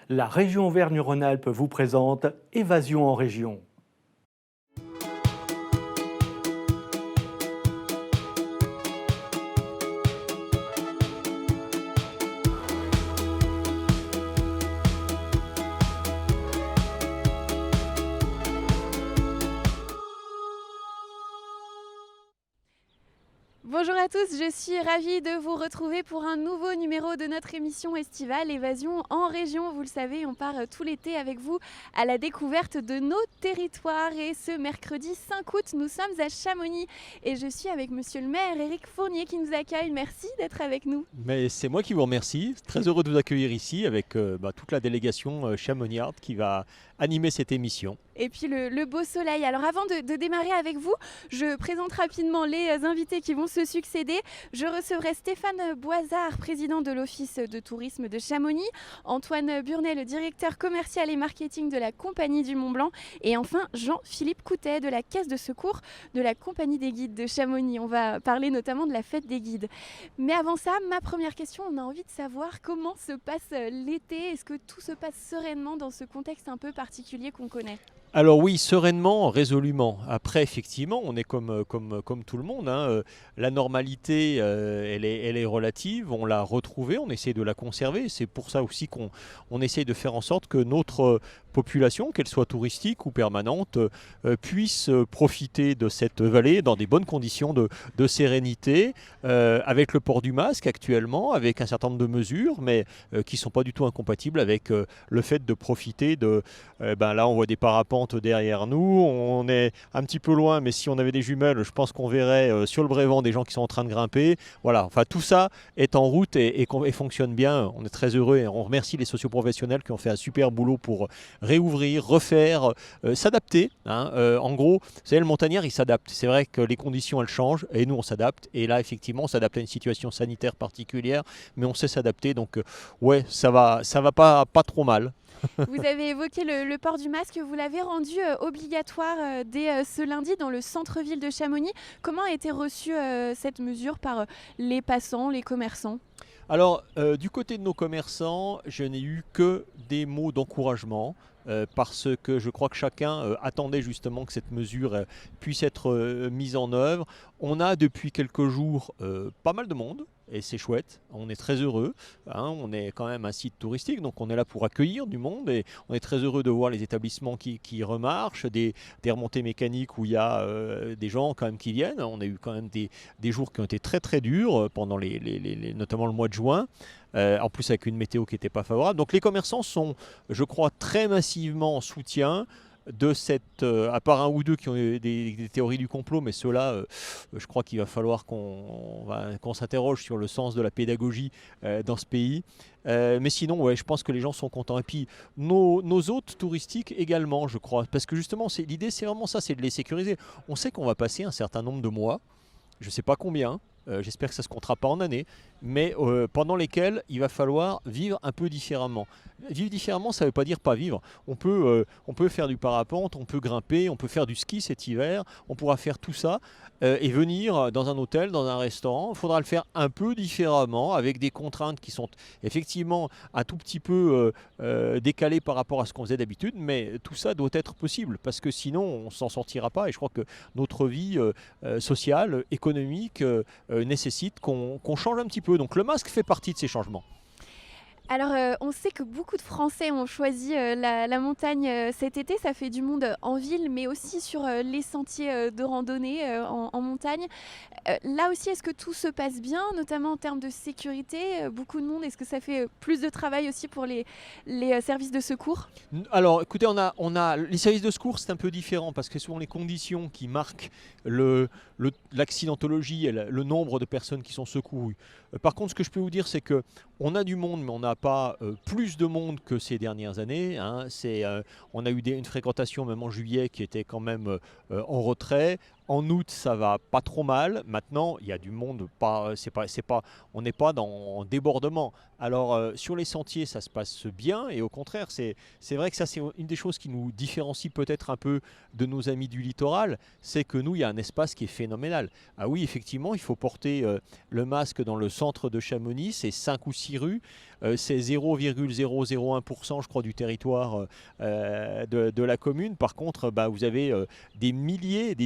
La région Auvergne-Rhône-Alpes vous présente Évasion en région. Bonjour à tous, je suis ravie de vous retrouver pour un nouveau numéro de notre émission estivale Évasion en région. Vous le savez, on part tout l'été avec vous à la découverte de nos territoires. Et ce mercredi 5 août, nous sommes à Chamonix et je suis avec monsieur le maire Éric Fournier qui nous accueille. Merci d'être avec nous. Mais c'est moi qui vous remercie. Très heureux de vous accueillir ici avec toute la délégation chamoniarde qui va animer cette émission. Et puis le beau soleil. Alors avant de démarrer avec vous, je présente rapidement les invités qui vont se succéder. Je recevrai Stéphane Boisard, président de l'Office de tourisme de Chamonix, Antoine Burnet, le directeur commercial et marketing de la Compagnie du Mont-Blanc, et enfin Jean-Philippe Coutet de la Caisse de secours de la Compagnie des guides de Chamonix. On va parler notamment de la fête des guides. Mais avant ça, ma première question, on a envie de savoir comment se passe l'été. Est-ce que tout se passe sereinement dans ce contexte un peu particulier qu'on connaît ? Alors oui, sereinement, résolument. Après, effectivement, on est comme tout le monde, hein. La normalité, elle est relative, on l'a retrouvée, on essaie de la conserver. C'est pour ça aussi qu'on essaie de faire en sorte que notre population, qu'elle soit touristique ou permanente, puisse profiter de cette vallée dans des bonnes conditions de sérénité, avec le port du masque actuellement, avec un certain nombre de mesures, mais qui ne sont pas du tout incompatibles avec le fait de profiter de... là, on voit des parapentes derrière nous, on est un petit peu loin, mais si on avait des jumelles, je pense qu'on verrait sur le Brévent des gens qui sont en train de grimper. Voilà, enfin tout ça est en route et fonctionne bien. On est très heureux et on remercie les socioprofessionnels qui ont fait un super boulot pour réouvrir, refaire, s'adapter, hein. En gros, vous savez, le montagnard, il s'adapte. C'est vrai que les conditions, elles changent et nous, on s'adapte. Et là, effectivement, on s'adapte à une situation sanitaire particulière, mais on sait s'adapter. Donc, ouais, ça va pas trop mal. Vous avez évoqué le port du masque, vous l'avez rendu obligatoire dès ce lundi dans le centre-ville de Chamonix. Comment a été reçue cette mesure par les passants, les commerçants ? Alors, du côté de nos commerçants, je n'ai eu que des mots d'encouragement. Parce que je crois que chacun attendait justement que cette mesure puisse être mise en œuvre. On a depuis quelques jours pas mal de monde et c'est chouette, on est très heureux, hein. On est quand même un site touristique, donc on est là pour accueillir du monde et on est très heureux de voir les établissements qui remarchent, des remontées mécaniques où il y a des gens quand même qui viennent. On a eu quand même des jours qui ont été très très durs pendant notamment le mois de juin. En plus avec une météo qui n'était pas favorable. Donc les commerçants sont, je crois, très massivement en soutien de cette, à part un ou deux qui ont des théories du complot, mais ceux-là, je crois qu'il va falloir qu'on s'interroge sur le sens de la pédagogie dans ce pays. Mais sinon, ouais, je pense que les gens sont contents. Et puis nos hôtes touristiques également, je crois, parce que justement, l'idée, c'est vraiment ça, c'est de les sécuriser. On sait qu'on va passer un certain nombre de mois, je ne sais pas combien. J'espère que ça ne se comptera pas en années, mais pendant lesquelles il va falloir vivre un peu différemment. Vivre différemment, ça ne veut pas dire pas vivre. On peut faire du parapente, on peut grimper, on peut faire du ski cet hiver, on pourra faire tout ça et venir dans un hôtel, dans un restaurant. Il faudra le faire un peu différemment, avec des contraintes qui sont effectivement un tout petit peu décalées par rapport à ce qu'on faisait d'habitude, mais tout ça doit être possible, parce que sinon on ne s'en sortira pas. Et je crois que notre vie sociale, économique, nécessite qu'on change un petit peu. Donc le masque fait partie de ces changements. Alors, on sait que beaucoup de Français ont choisi la montagne cet été. Ça fait du monde en ville, mais aussi sur les sentiers de randonnée en montagne. Là aussi, est-ce que tout se passe bien, notamment en termes de sécurité ? Beaucoup de monde, est-ce que ça fait plus de travail aussi pour les services de secours ? Alors, écoutez, on a les services de secours, c'est un peu différent parce que souvent les conditions qui marquent l'accidentologie et le nombre de personnes qui sont secourues. Par contre, ce que je peux vous dire, c'est que on a du monde, mais on n'a pas plus de monde que ces dernières années, hein. On a eu une fréquentation même en juillet qui était quand même en retrait. En août, ça va pas trop mal. Maintenant, il y a du monde, on n'est pas en débordement. Alors, sur les sentiers, ça se passe bien. Et au contraire, c'est vrai que ça, c'est une des choses qui nous différencie peut-être un peu de nos amis du littoral. C'est que nous, il y a un espace qui est phénoménal. Ah oui, effectivement, il faut porter le masque dans le centre de Chamonix. C'est 5 ou 6 rues. C'est 0,001%, je crois, du territoire de la commune. Par contre, vous avez des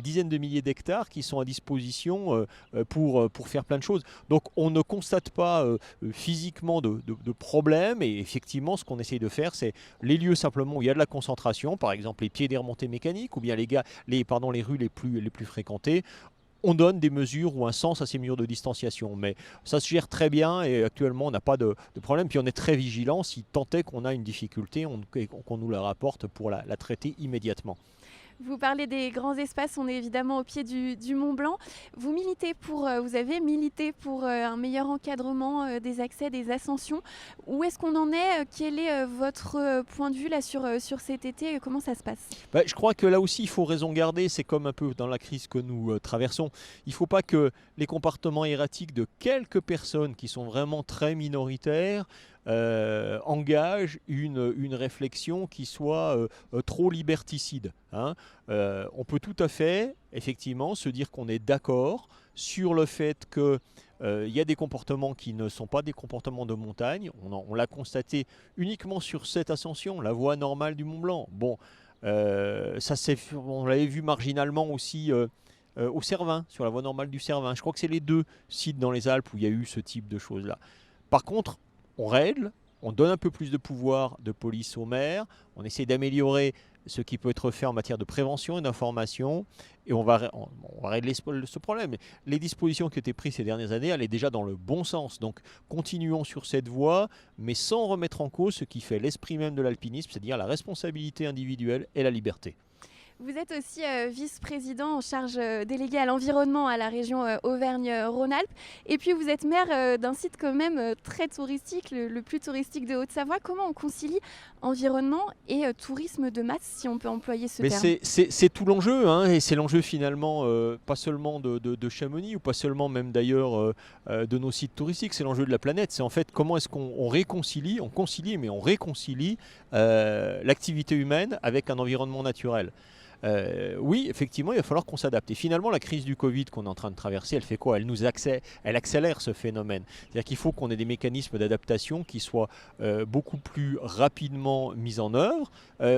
dizaines de milliers d'hectares qui sont à disposition pour faire plein de choses. Donc on ne constate pas physiquement de problème, et effectivement ce qu'on essaye de faire, c'est les lieux simplement où il y a de la concentration, par exemple les pieds des remontées mécaniques ou bien les rues les plus fréquentées. On donne des mesures ou un sens à ces mesures de distanciation. Mais ça se gère très bien et actuellement on n'a pas de problème. Puis on est très vigilant, si tant est qu'on a une difficulté, qu'on nous la rapporte pour la traiter immédiatement. Vous parlez des grands espaces, on est évidemment au pied du Mont Blanc. Vous avez milité pour un meilleur encadrement des accès, des ascensions. Où est-ce qu'on en est? Quel est votre point de vue là sur cet été? Comment ça se passe? Je crois que là aussi il faut raison garder, c'est comme un peu dans la crise que nous traversons. Il ne faut pas que les comportements erratiques de quelques personnes qui sont vraiment très minoritaires engage une réflexion qui soit trop liberticide. On peut tout à fait, effectivement, se dire qu'on est d'accord sur le fait qu'il y a des comportements qui ne sont pas des comportements de montagne. On l'a constaté uniquement sur cette ascension, la voie normale du Mont Blanc. Bon, on l'avait vu marginalement aussi au Cervin, sur la voie normale du Cervin. Je crois que c'est les deux sites dans les Alpes où il y a eu ce type de choses-là. Par contre, on règle, on donne un peu plus de pouvoir de police aux maires, on essaie d'améliorer ce qui peut être fait en matière de prévention et d'information, et on va régler ce problème. Les dispositions qui ont été prises ces dernières années allaient déjà dans le bon sens, donc continuons sur cette voie, mais sans remettre en cause ce qui fait l'esprit même de l'alpinisme, c'est-à-dire la responsabilité individuelle et la liberté. Vous êtes aussi vice-président en charge délégué à l'environnement à la région Auvergne-Rhône-Alpes. Et puis vous êtes maire d'un site quand même très touristique, le plus touristique de Haute-Savoie. Comment on concilie environnement et tourisme de masse, si on peut employer ce terme? C'est tout l'enjeu, et c'est l'enjeu finalement, pas seulement de Chamonix, ou pas seulement même d'ailleurs de nos sites touristiques, c'est l'enjeu de la planète. C'est en fait comment est-ce qu'on réconcilie, on réconcilie l'activité humaine avec un environnement naturel. Oui, effectivement, il va falloir qu'on s'adapte. Et finalement, la crise du Covid qu'on est en train de traverser, elle fait quoi? Elle accélère ce phénomène. C'est-à-dire qu'il faut qu'on ait des mécanismes d'adaptation qui soient beaucoup plus rapidement mis en œuvre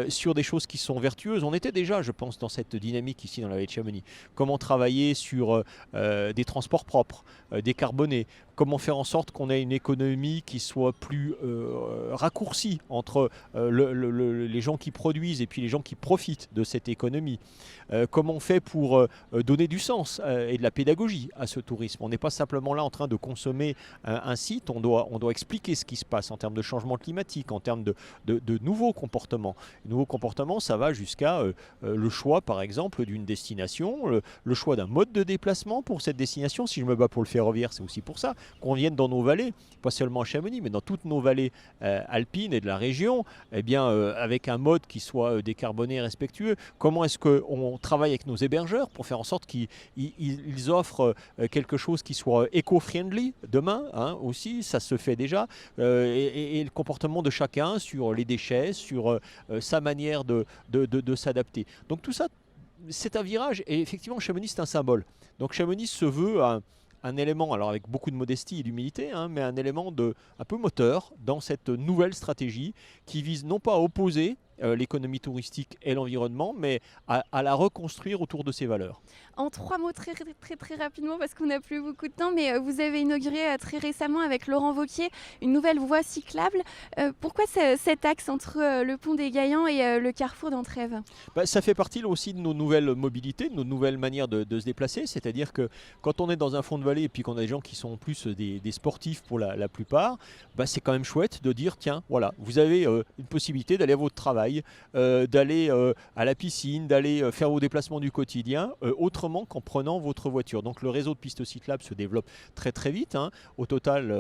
sur des choses qui sont vertueuses. On était déjà, je pense, dans cette dynamique ici dans la vallée de Chamonix. Comment travailler sur des transports propres, décarbonés. Comment faire en sorte qu'on ait une économie qui soit plus raccourcie entre les gens qui produisent et puis les gens qui profitent de cette économie. Comment on fait pour donner du sens et de la pédagogie à ce tourisme. On n'est pas simplement là en train de consommer un site, on doit expliquer ce qui se passe en termes de changement climatique, en termes de nouveaux comportements. Les nouveaux comportements, ça va jusqu'à le choix, par exemple, d'une destination, le choix d'un mode de déplacement pour cette destination. Si je me bats pour le ferroviaire, c'est aussi pour ça qu'on vienne dans nos vallées, pas seulement à Chamonix, mais dans toutes nos vallées alpines et de la région, avec un mode qui soit décarboné et respectueux. Comment est-ce qu'on travaille avec nos hébergeurs pour faire en sorte qu'ils offrent quelque chose qui soit éco-friendly demain, aussi, ça se fait déjà, et le comportement de chacun sur les déchets, sur sa manière de s'adapter. Donc tout ça, c'est un virage, et effectivement Chamonix c'est un symbole. Donc Chamonix se veut un élément, alors avec beaucoup de modestie et d'humilité, mais un élément un peu moteur dans cette nouvelle stratégie qui vise non pas à opposer l'économie touristique et l'environnement, mais à la reconstruire autour de ses valeurs. En 3 mots très, très, très rapidement, parce qu'on n'a plus beaucoup de temps, mais vous avez inauguré très récemment avec Laurent Wauquiez une nouvelle voie cyclable. Pourquoi cet axe entre le pont des Gaillans et le carrefour d'Entrèves? Ça fait partie là, aussi de nos nouvelles mobilités, de nos nouvelles manières de se déplacer. C'est-à-dire que quand on est dans un fond de vallée et puis qu'on a des gens qui sont plus des sportifs pour la plupart, c'est quand même chouette de dire, tiens, voilà, vous avez une possibilité d'aller à votre travail, travail, d'aller à la piscine, d'aller faire vos déplacements du quotidien autrement qu'en prenant votre voiture. Donc le réseau de pistes cyclables se développe très très vite. Au total,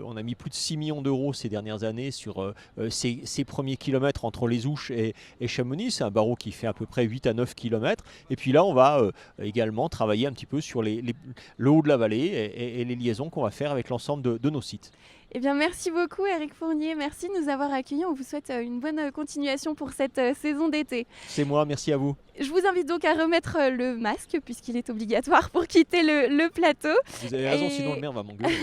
on a mis plus de 6 millions d'euros ces dernières années sur ces premiers kilomètres entre les Ouches et Chamonix. C'est un barreau qui fait à peu près 8 à 9 kilomètres. Et puis là, on va également travailler un petit peu sur le haut de la vallée et les liaisons qu'on va faire avec l'ensemble de nos sites. Eh bien, merci beaucoup Eric Fournier, merci de nous avoir accueillis. On vous souhaite une bonne continuation pour cette saison d'été. C'est moi, merci à vous. Je vous invite donc à remettre le masque puisqu'il est obligatoire pour quitter le plateau. Vous avez raison, sinon le maire va m'engueuler.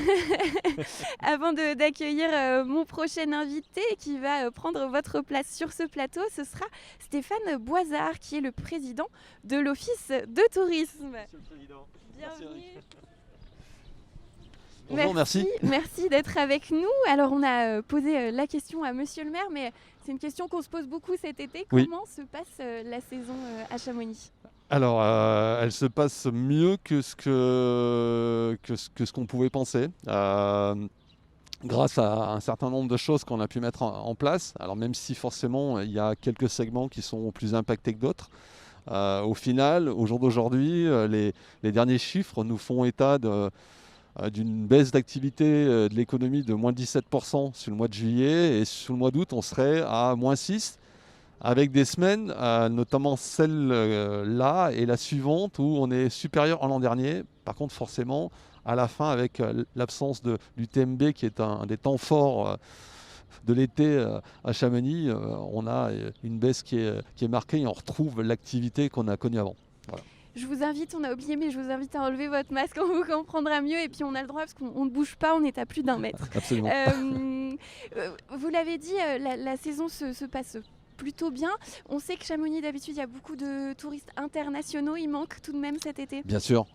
Avant d'accueillir mon prochain invité qui va prendre votre place sur ce plateau, ce sera Stéphane Boisard qui est le président de l'Office de tourisme. Monsieur le Président. Bienvenue. Bonjour, merci. Merci d'être avec nous. Alors on a posé la question à Monsieur le maire, mais c'est une question qu'on se pose beaucoup cet été. Oui. Comment se passe la saison à Chamonix ? Alors, elle se passe mieux que ce qu'on pouvait penser. Grâce à un certain nombre de choses qu'on a pu mettre en place. Alors même si forcément il y a quelques segments qui sont plus impactés que d'autres. Au final, au jour d'aujourd'hui, les derniers chiffres nous font état d'une baisse d'activité de l'économie de moins 17% sur le mois de juillet, et sur le mois d'août on serait à moins 6%, avec des semaines, notamment celle-là et la suivante, où on est supérieur en l'an dernier. Par contre forcément à la fin, avec l'absence du TMB qui est un des temps forts de l'été à Chamonix, on a une baisse qui est marquée et on retrouve l'activité qu'on a connue avant. Voilà. Je vous invite, on a oublié, mais je vous invite à enlever votre masque, on vous comprendra mieux. Et puis on a le droit parce qu'on ne bouge pas, on est à plus d'1 mètre. Absolument. Vous l'avez dit, la saison se passe plutôt bien. On sait que Chamonix, d'habitude, il y a beaucoup de touristes internationaux. Il manque tout de même cet été. Bien sûr,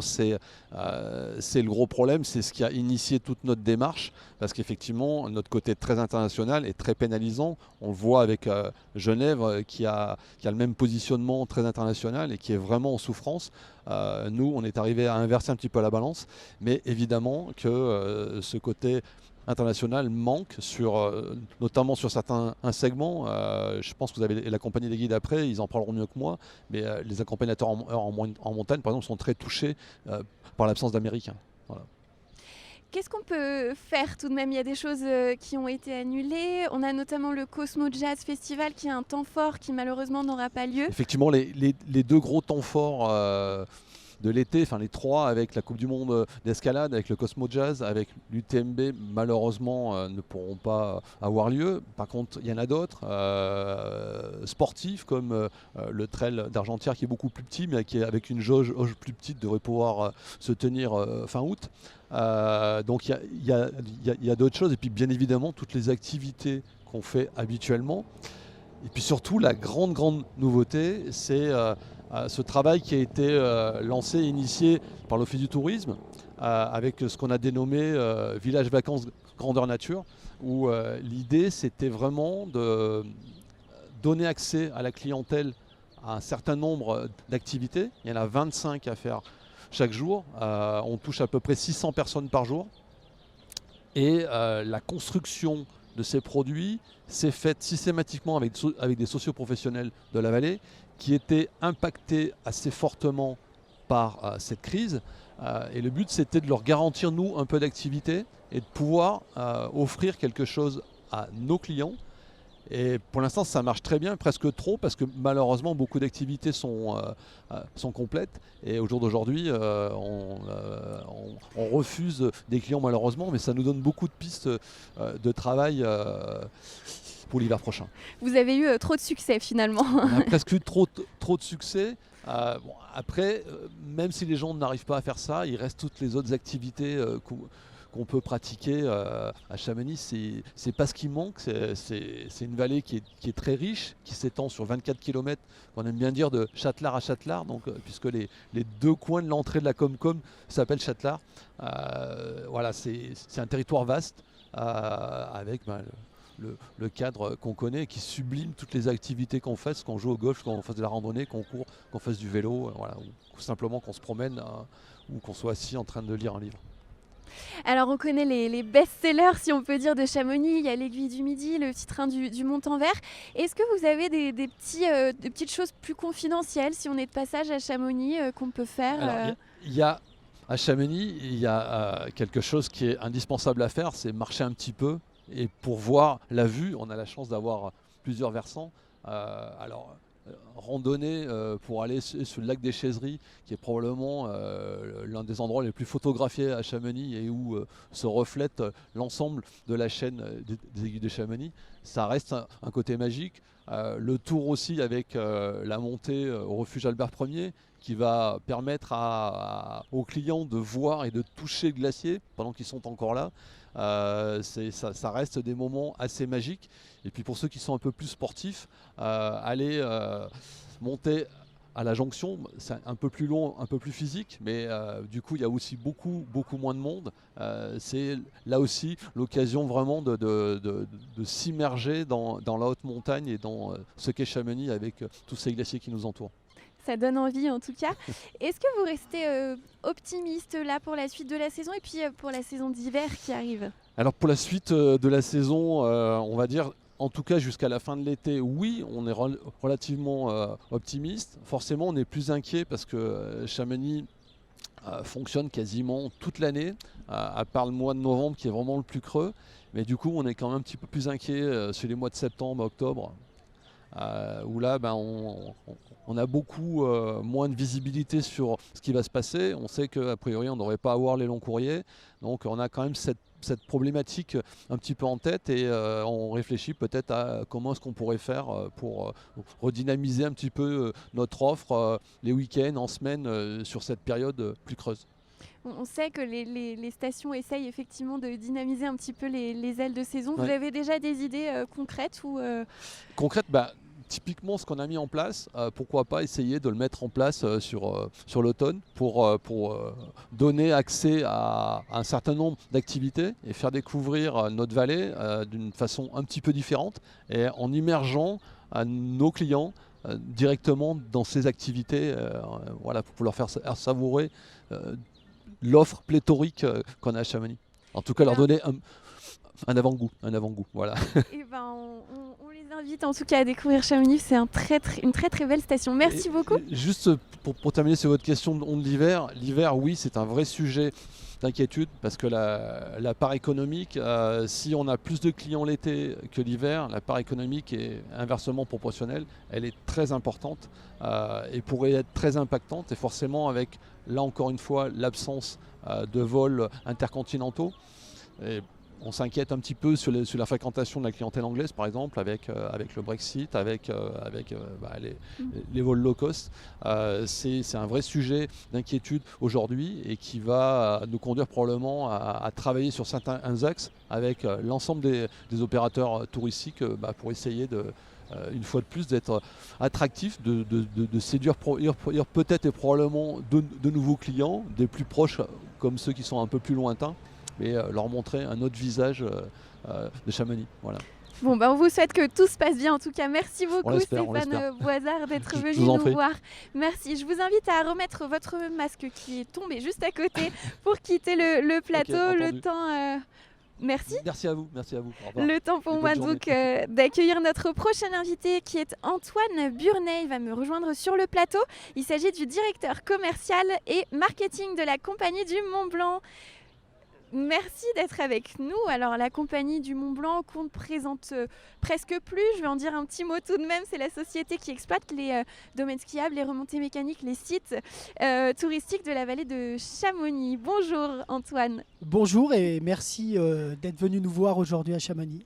c'est le gros problème, c'est ce qui a initié toute notre démarche, parce qu'effectivement, notre côté très international est très pénalisant. On le voit avec Genève, qui a le même positionnement très international et qui est vraiment en souffrance. Nous, on est arrivé à inverser un petit peu la balance, mais évidemment que ce côté international manque notamment sur certains segments. Je pense que vous avez la compagnie des guides après, ils en parleront mieux que moi, mais les accompagnateurs en montagne par exemple sont très touchés par l'absence d'Américains. Voilà. Qu'est-ce qu'on peut faire tout de même ? Il y a des choses qui ont été annulées. On a notamment le Cosmo Jazz Festival qui est un temps fort qui malheureusement n'aura pas lieu. Effectivement, les deux gros temps forts de l'été, enfin les trois, avec la Coupe du Monde d'escalade, avec le Cosmo Jazz, avec l'UTMB, malheureusement ne pourront pas avoir lieu. Par contre, il y en a d'autres sportifs comme le Trail d'Argentière qui est beaucoup plus petit, mais qui avec une jauge plus petite devrait pouvoir se tenir fin août. Donc il y a d'autres choses, et puis bien évidemment toutes les activités qu'on fait habituellement. Et puis surtout la grande nouveauté, c'est ce travail qui a été lancé et initié par l'Office du tourisme avec ce qu'on a dénommé Village Vacances Grandeur Nature, où l'idée c'était vraiment de donner accès à la clientèle à un certain nombre d'activités. Il y en a 25 à faire chaque jour. On touche à peu près 600 personnes par jour. Et la construction de ces produits s'est faite systématiquement avec des socioprofessionnels de la vallée qui étaient impactés assez fortement par cette crise. Et le but, c'était de leur garantir, nous, un peu d'activité et de pouvoir offrir quelque chose à nos clients. Et pour l'instant, ça marche très bien, presque trop, parce que malheureusement, beaucoup d'activités sont complètes. Et au jour d'aujourd'hui, on refuse des clients malheureusement, mais ça nous donne beaucoup de pistes de travail pour l'hiver prochain. Vous avez eu trop de succès finalement. On a presque eu trop de succès. Après, même si les gens n'arrivent pas à faire ça, il reste toutes les autres activités qu'on peut pratiquer à Chamonix. C'est pas ce qui manque. C'est une vallée qui est très riche, qui s'étend sur 24 km, on aime bien dire de Châtelard à Châtelard, donc, puisque les deux coins de l'entrée de la Comcom s'appellent Châtelard. Voilà, c'est un territoire vaste avec le cadre qu'on connaît, qui sublime toutes les activités qu'on fasse, qu'on joue au golf, qu'on fasse de la randonnée, qu'on court, qu'on fasse du vélo, voilà, ou simplement qu'on se promène ou qu'on soit assis en train de lire un livre. Alors on connaît les best-sellers, si on peut dire, de Chamonix. Il y a l'Aiguille du Midi, le petit train du Montanvert. Est-ce que vous avez des petites choses plus confidentielles, si on est de passage à Chamonix, qu'on peut faire Alors, il y a à Chamonix, il y a quelque chose qui est indispensable à faire, c'est marcher un petit peu. Et pour voir la vue, on a la chance d'avoir plusieurs versants. Randonnée pour aller sur le lac des Chaiseries, qui est probablement l'un des endroits les plus photographiés à Chamonix et où se reflète l'ensemble de la chaîne des Aiguilles de Chamonix. Ça reste un côté magique. Le tour aussi avec la montée au refuge Albert Ier, qui va permettre aux clients de voir et de toucher le glacier pendant qu'ils sont encore là. Ça reste des moments assez magiques. Et puis pour ceux qui sont un peu plus sportifs, aller monter à la jonction, c'est un peu plus long, un peu plus physique, mais du coup il y a aussi beaucoup moins de monde. C'est là aussi l'occasion vraiment de s'immerger dans la haute montagne et dans ce qu'est Chamonix avec tous ces glaciers qui nous entourent. Ça donne envie en tout cas. Est-ce que vous restez optimiste là pour la suite de la saison et puis pour la saison d'hiver qui arrive? Alors pour la suite de la saison, on va dire en tout cas jusqu'à la fin de l'été, oui, on est relativement optimiste. Forcément, on est plus inquiet parce que Chamonix fonctionne quasiment toute l'année, à part le mois de novembre qui est vraiment le plus creux. Mais du coup, on est quand même un petit peu plus inquiet sur les mois de septembre, octobre. Où là on a beaucoup moins de visibilité sur ce qui va se passer. On sait qu'a priori on ne devrait pas avoir les longs courriers, donc on a quand même cette problématique un petit peu en tête et on réfléchit peut-être à comment est-ce qu'on pourrait faire pour redynamiser un petit peu notre offre les week-ends, en semaine, sur cette période plus creuse. On sait que les stations essayent effectivement de dynamiser un petit peu les ailes de saison. Ouais. Vous avez déjà des idées concrètes ou Concrète, typiquement ce qu'on a mis en place, pourquoi pas essayer de le mettre en place sur l'automne pour donner accès à un certain nombre d'activités et faire découvrir notre vallée d'une façon un petit peu différente et en immergeant nos clients directement dans ces activités, pour leur faire savourer l'offre pléthorique qu'on a à Chamonix. En tout cas, leur donner un avant-goût, voilà. Eh ben, on les invite en tout cas à découvrir Chamonix. C'est une très très belle station. Merci beaucoup. Juste pour terminer sur votre question de l'hiver, oui, c'est un vrai sujet d'inquiétude parce que la part économique, si on a plus de clients l'été que l'hiver, la part économique est inversement proportionnelle. Elle est très importante et pourrait être très impactante. Et forcément, avec là encore une fois l'absence de vols intercontinentaux. Et on s'inquiète un petit peu sur la fréquentation de la clientèle anglaise, par exemple, avec le Brexit, avec les vols low cost. C'est un vrai sujet d'inquiétude aujourd'hui et qui va nous conduire probablement à travailler sur certains axes avec l'ensemble des opérateurs touristiques pour essayer une fois de plus d'être attractif, de séduire peut-être et probablement de nouveaux clients, des plus proches comme ceux qui sont un peu plus lointains, mais leur montrer un autre visage de Chamonix. Voilà. Bon, on vous souhaite que tout se passe bien. En tout cas, merci beaucoup Stéphane Boisard d'être venu vous en nous prie. voir. Merci. Je vous invite à remettre votre masque qui est tombé juste à côté pour quitter le plateau. Ok, le temps. Merci. Merci à vous. Au revoir. Le temps pour Et moi bonne donc d'accueillir notre prochain invité qui est Antoine Burnet. Il va me rejoindre sur le plateau. Il s'agit du directeur commercial et marketing de la Compagnie du Mont Blanc. Merci d'être avec nous. Alors la Compagnie du Mont Blanc qu'on ne présente presque plus, je vais en dire un petit mot tout de même, c'est la société qui exploite les domaines skiables, les remontées mécaniques, les sites touristiques de la vallée de Chamonix. Bonjour Antoine. Bonjour et merci d'être venu nous voir aujourd'hui à Chamonix.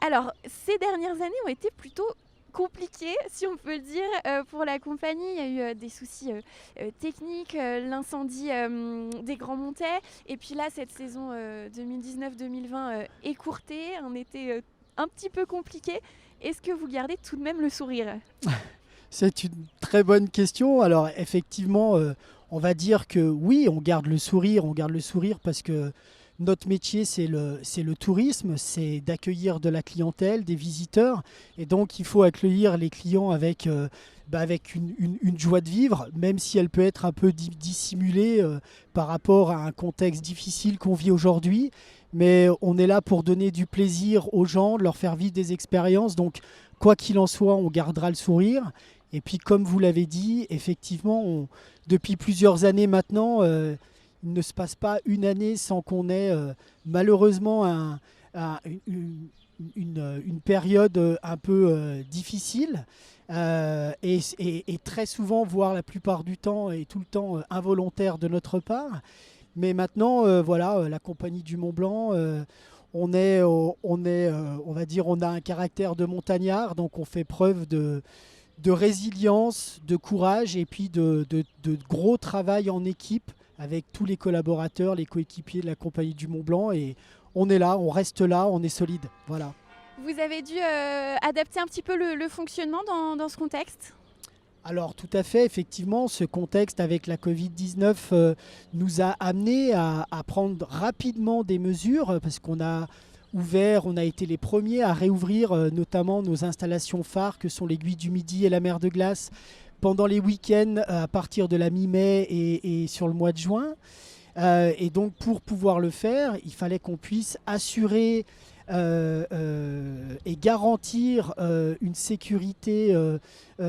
Alors ces dernières années ont été plutôt compliqué, si on peut le dire, pour la compagnie. Il y a eu des soucis techniques, l'incendie des Grands Montets. Et puis là, cette saison 2019-2020 écourtée, un été un petit peu compliqué. Est-ce que vous gardez tout de même le sourire? C'est une très bonne question. Alors effectivement, on va dire que oui, on garde le sourire parce que notre métier, c'est le tourisme, c'est d'accueillir de la clientèle, des visiteurs. Et donc, il faut accueillir les clients avec avec une joie de vivre, même si elle peut être un peu dissimulée par rapport à un contexte difficile qu'on vit aujourd'hui. Mais on est là pour donner du plaisir aux gens, de leur faire vivre des expériences. Donc, quoi qu'il en soit, on gardera le sourire. Et puis, comme vous l'avez dit, effectivement, depuis plusieurs années maintenant, il ne se passe pas une année sans qu'on ait malheureusement une période un peu difficile. Et très souvent, voire la plupart du temps et tout le temps involontaire de notre part. Mais maintenant, la Compagnie du Mont Blanc, on va dire, on a un caractère de montagnard, donc on fait preuve de résilience, de courage et puis de gros travail en équipe avec tous les collaborateurs, les coéquipiers de la Compagnie du Mont Blanc. Et on est là, on reste là, on est solide. Voilà. Vous avez dû adapter un petit peu le fonctionnement dans ce contexte ? Alors tout à fait, effectivement, ce contexte avec la Covid-19 nous a amené à prendre rapidement des mesures parce qu'on a on a été les premiers à réouvrir notamment nos installations phares que sont l'Aiguille du Midi et la Mer de Glace pendant les week-ends à partir de la mi-mai et sur le mois de juin. Et donc pour pouvoir le faire, il fallait qu'on puisse assurer et garantir une sécurité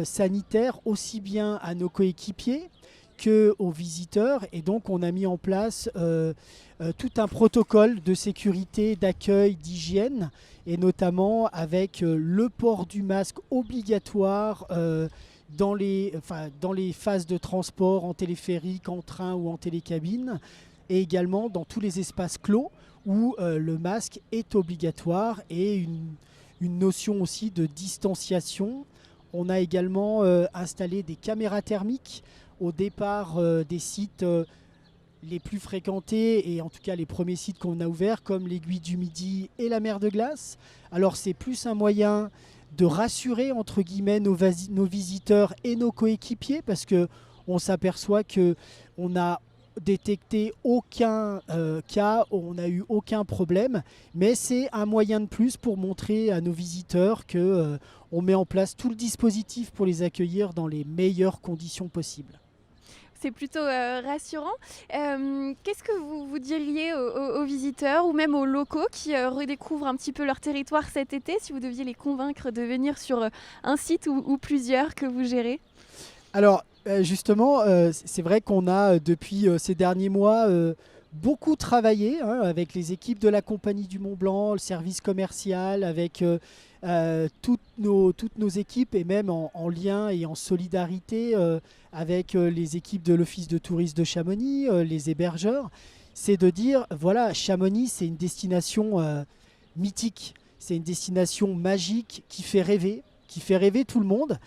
sanitaire aussi bien à nos coéquipiers qu'aux visiteurs. Et donc on a mis en place tout un protocole de sécurité, d'accueil, d'hygiène, et notamment avec le port du masque obligatoire dans les phases de transport en téléphérique, en train ou en télécabine, et également dans tous les espaces clos où le masque est obligatoire, et une notion aussi de distanciation. On a également installé des caméras thermiques au départ des sites les plus fréquentés, et en tout cas les premiers sites qu'on a ouverts, comme l'Aiguille du Midi et la Mer de Glace. Alors c'est plus un moyen de rassurer entre guillemets nos visiteurs et nos coéquipiers, parce qu'on s'aperçoit qu'on a détecté aucun cas, on n'a eu aucun problème, mais c'est un moyen de plus pour montrer à nos visiteurs qu'on met en place tout le dispositif pour les accueillir dans les meilleures conditions possibles. C'est plutôt rassurant. Qu'est-ce que vous diriez aux visiteurs ou même aux locaux qui redécouvrent un petit peu leur territoire cet été, si vous deviez les convaincre de venir sur un site ou plusieurs que vous gérez ? Alors justement, c'est vrai qu'on a depuis ces derniers mois beaucoup travaillé avec les équipes de la Compagnie du Mont Blanc, le service commercial, avec toutes nos équipes, et même en lien et en solidarité avec les équipes de l'Office de tourisme de Chamonix, les hébergeurs. C'est de dire, voilà, Chamonix, c'est une destination mythique, c'est une destination magique qui fait rêver tout le monde.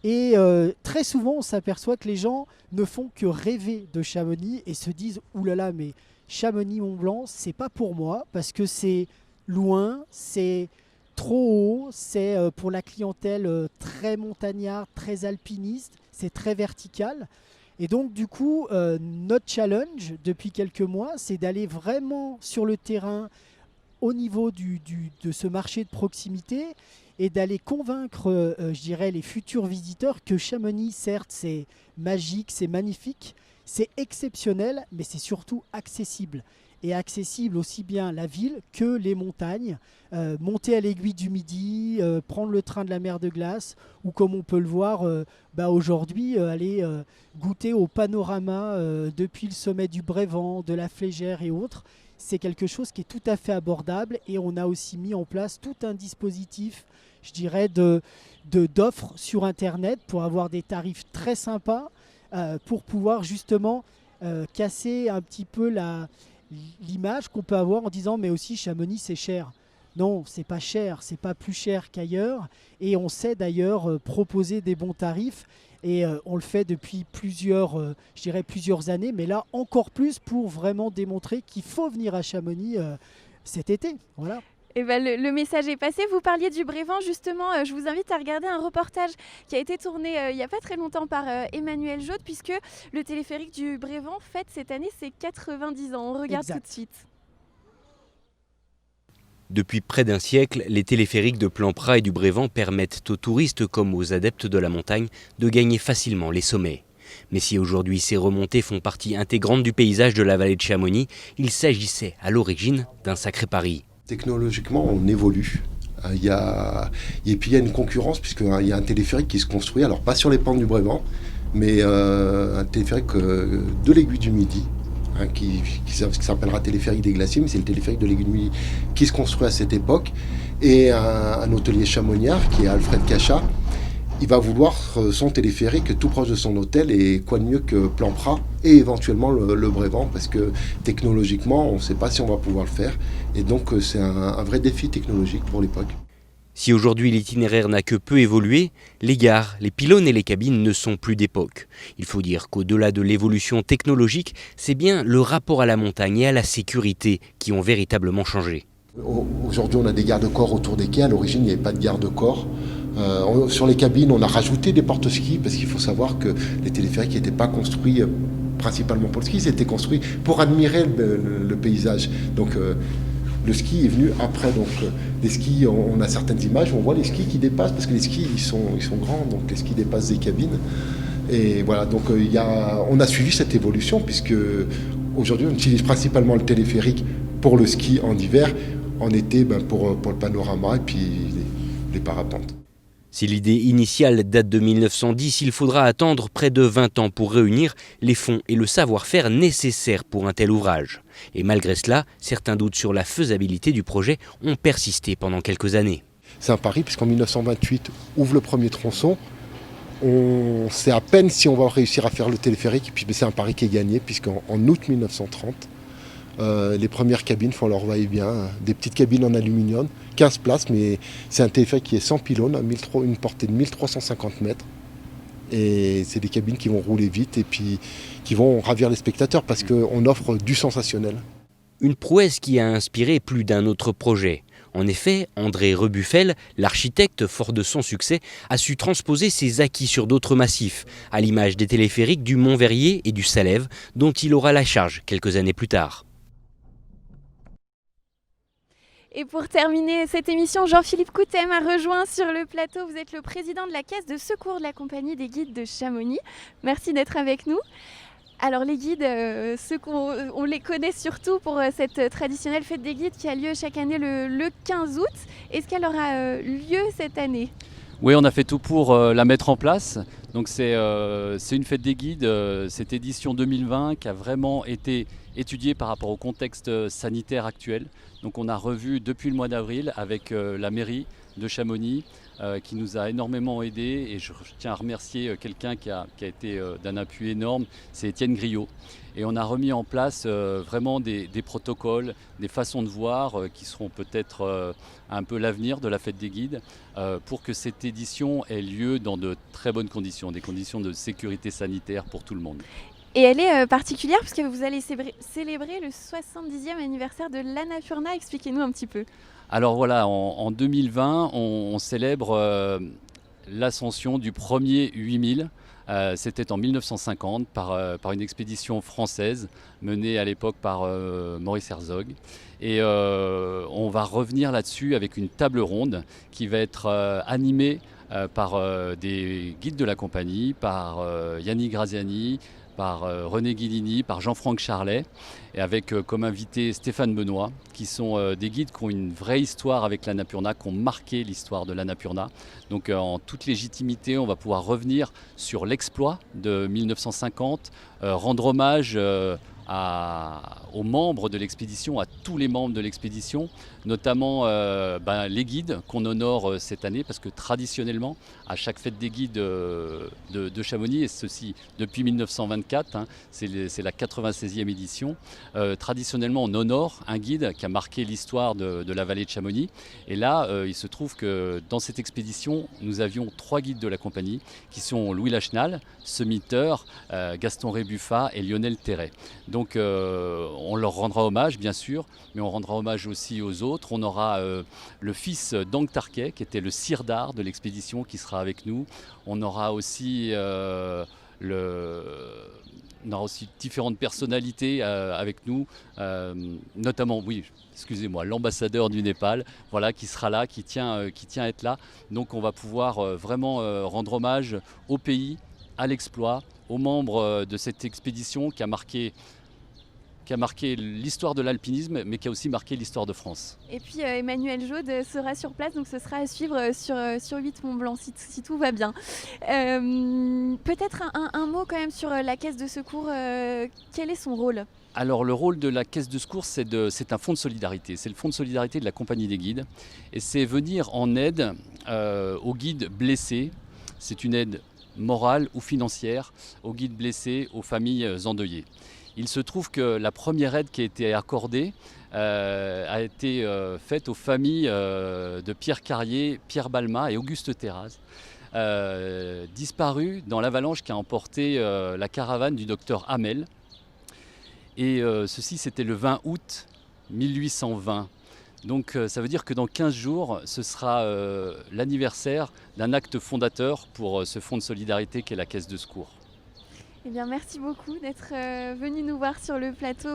Et très souvent, on s'aperçoit que les gens ne font que rêver de Chamonix et se disent « Oulala, mais Chamonix-Mont-Blanc, c'est pas pour moi parce que c'est loin, c'est trop haut, c'est pour la clientèle très montagnarde, très alpiniste, c'est très vertical. » Et donc du coup, notre challenge depuis quelques mois, c'est d'aller vraiment sur le terrain au niveau de ce marché de proximité, et d'aller convaincre, je dirais, les futurs visiteurs que Chamonix, certes, c'est magique, c'est magnifique, c'est exceptionnel, mais c'est surtout accessible. Et accessible aussi bien la ville que les montagnes. Monter à l'Aiguille du Midi, prendre le train de la Mer de Glace, ou comme on peut le voir aujourd'hui, aller goûter au panorama depuis le sommet du Brévent, de la Flégère et autres. C'est quelque chose qui est tout à fait abordable, et on a aussi mis en place tout un dispositif, je dirais, d'offres sur Internet pour avoir des tarifs très sympas, pour pouvoir justement casser un petit peu l'image qu'on peut avoir en disant mais aussi Chamonix c'est cher. Non, c'est pas cher, c'est pas plus cher qu'ailleurs, et on sait d'ailleurs proposer des bons tarifs, et on le fait depuis plusieurs années, mais là encore plus pour vraiment démontrer qu'il faut venir à Chamonix cet été. Voilà. Eh ben, le message est passé. Vous parliez du Brévent, justement. Je vous invite à regarder un reportage qui a été tourné il n'y a pas très longtemps par Emmanuel Jaude, puisque le téléphérique du Brévent fête cette année ses 90 ans. On regarde Exact. tout de suite. Depuis près d'un siècle, les téléphériques de Plampras et du Brévent permettent aux touristes comme aux adeptes de la montagne de gagner facilement les sommets. Mais si aujourd'hui ces remontées font partie intégrante du paysage de la vallée de Chamonix, il s'agissait à l'origine d'un sacré pari. Technologiquement, on évolue. Et puis il y a une concurrence puisqu'il y a un téléphérique qui se construit, alors pas sur les pentes du Brévent, mais un téléphérique de l'Aiguille du Midi. Qui s'appellera téléphérique des glaciers, mais c'est le téléphérique de l'Aiguille du Midi qui se construit à cette époque. Et un hôtelier chamoniard qui est Alfred Cachat, il va vouloir son téléphérique tout proche de son hôtel, et quoi de mieux que Plampras et éventuellement le Brévent, parce que technologiquement on ne sait pas si on va pouvoir le faire, et donc c'est un vrai défi technologique pour l'époque. Si aujourd'hui l'itinéraire n'a que peu évolué, les gares, les pylônes et les cabines ne sont plus d'époque. Il faut dire qu'au-delà de l'évolution technologique, c'est bien le rapport à la montagne et à la sécurité qui ont véritablement changé. Aujourd'hui on a des garde-corps autour des quais, à l'origine il n'y avait pas de garde-corps. Sur les cabines on a rajouté des porte-skis, parce qu'il faut savoir que les téléphériques n'étaient pas construits principalement pour le ski, ils étaient construits pour admirer le paysage. Donc, le ski est venu après, donc les skis, on a certaines images, on voit les skis qui dépassent, parce que les skis ils sont grands, donc les skis dépassent des cabines. Et voilà, donc on a suivi cette évolution, puisque aujourd'hui on utilise principalement le téléphérique pour le ski en hiver, en été pour le panorama et puis les parapentes. Si l'idée initiale date de 1910, il faudra attendre près de 20 ans pour réunir les fonds et le savoir-faire nécessaires pour un tel ouvrage. Et malgré cela, certains doutes sur la faisabilité du projet ont persisté pendant quelques années. C'est un pari, puisqu'en 1928 ouvre le premier tronçon. On sait à peine si on va réussir à faire le téléphérique, et puis c'est un pari qui est gagné, puisqu'en août 1930, les premières cabines font leur va-et-vient, des petites cabines en aluminium, 15 places, mais c'est un téléphérique qui est sans pylône, une portée de 1350 mètres. Et c'est des cabines qui vont rouler vite et puis qui vont ravir les spectateurs, parce qu'on offre du sensationnel. Une prouesse qui a inspiré plus d'un autre projet. En effet, André Rebuffel, l'architecte fort de son succès, a su transposer ses acquis sur d'autres massifs, à l'image des téléphériques du Mont-Verrier et du Salève, dont il aura la charge quelques années plus tard. Et pour terminer cette émission, Jean-Philippe Coutet m'a rejoint sur le plateau. Vous êtes le président de la caisse de secours de la compagnie des guides de Chamonix. Merci d'être avec nous. Alors les guides, on les connaît surtout pour cette traditionnelle fête des guides qui a lieu chaque année le 15 août. Est-ce qu'elle aura lieu cette année ? Oui, on a fait tout pour la mettre en place. Donc c'est une fête des guides, cette édition 2020 qui a vraiment été étudiée par rapport au contexte sanitaire actuel. Donc on a revu depuis le mois d'avril avec la mairie de Chamonix qui nous a énormément aidés, et je tiens à remercier quelqu'un qui a été d'un appui énorme, c'est Étienne Griot. Et on a remis en place vraiment des protocoles, des façons de voir qui seront peut-être un peu l'avenir de la fête des guides pour que cette édition ait lieu dans de très bonnes conditions, des conditions de sécurité sanitaire pour tout le monde. Et elle est particulière parce que vous allez célébrer le 70e anniversaire de l'Annapurna. Expliquez-nous un petit peu. Alors voilà, en 2020, on célèbre l'ascension du premier 8000. C'était en 1950 par une expédition française menée à l'époque par Maurice Herzog. Et on va revenir là-dessus avec une table ronde qui va être animée par des guides de la compagnie, par Yannick Graziani, par René Guilini, par Jean-Franck Charlet, et avec comme invité Stéphane Benoît, qui sont des guides qui ont une vraie histoire avec l'Annapurna, qui ont marqué l'histoire de l'Annapurna. Donc en toute légitimité, on va pouvoir revenir sur l'exploit de 1950, rendre hommage aux membres de l'expédition, à tous les membres de l'expédition, notamment les guides qu'on honore cette année, parce que traditionnellement, à chaque fête des guides de Chamonix, et ceci depuis 1924, c'est la 96e édition, traditionnellement on honore un guide qui a marqué l'histoire de la vallée de Chamonix. Et là, il se trouve que dans cette expédition, nous avions 3 guides de la compagnie, qui sont Louis Lachenal, Semiteur, Gaston Rébuffat et Lionel Terret. Donc on leur rendra hommage bien sûr, mais on rendra hommage aussi aux autres. On aura le fils d'Anc Tarquet, qui était le sire d'art de l'expédition, qui sera avec nous. On aura aussi On aura aussi différentes personnalités avec nous, notamment, oui, excusez-moi, l'ambassadeur du Népal, voilà, qui sera là, qui tient à être là. Donc on va pouvoir vraiment rendre hommage au pays, à l'exploit, aux membres de cette expédition qui a marqué l'histoire de l'alpinisme, mais qui a aussi marqué l'histoire de France. Et puis Emmanuel Jaude sera sur place, donc ce sera à suivre sur 8 Mont-Blanc, si tout va bien. Peut-être un mot quand même sur la caisse de secours. Quel est son rôle ? Alors le rôle de la caisse de secours, c'est un fonds de solidarité. C'est le fonds de solidarité de la Compagnie des guides. Et c'est venir en aide aux guides blessés. C'est une aide morale ou financière aux guides blessés, aux familles endeuillées. Il se trouve que la première aide qui a été accordée a été faite aux familles de Pierre Carrier, Pierre Balma et Auguste Terraz, disparus dans l'avalanche qui a emporté la caravane du docteur Hamel. Et ceci, c'était le 20 août 1820. Donc ça veut dire que dans 15 jours, ce sera l'anniversaire d'un acte fondateur pour ce fonds de solidarité qu'est la Caisse de secours. Eh bien, merci beaucoup d'être venu nous voir sur le plateau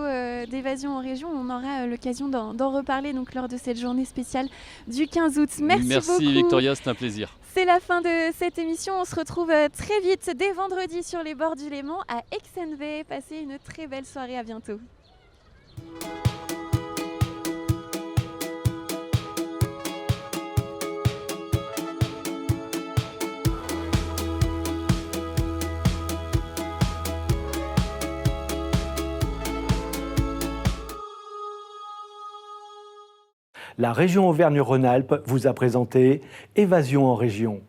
d'Évasion en région. On aura l'occasion d'en reparler donc, lors de cette journée spéciale du 15 août. Merci beaucoup. Victoria, c'est un plaisir. C'est la fin de cette émission. On se retrouve très vite dès vendredi sur les bords du Léman à Aix-en-Veye. Passez une très belle soirée. À bientôt. La région Auvergne-Rhône-Alpes vous a présenté Évasion en région.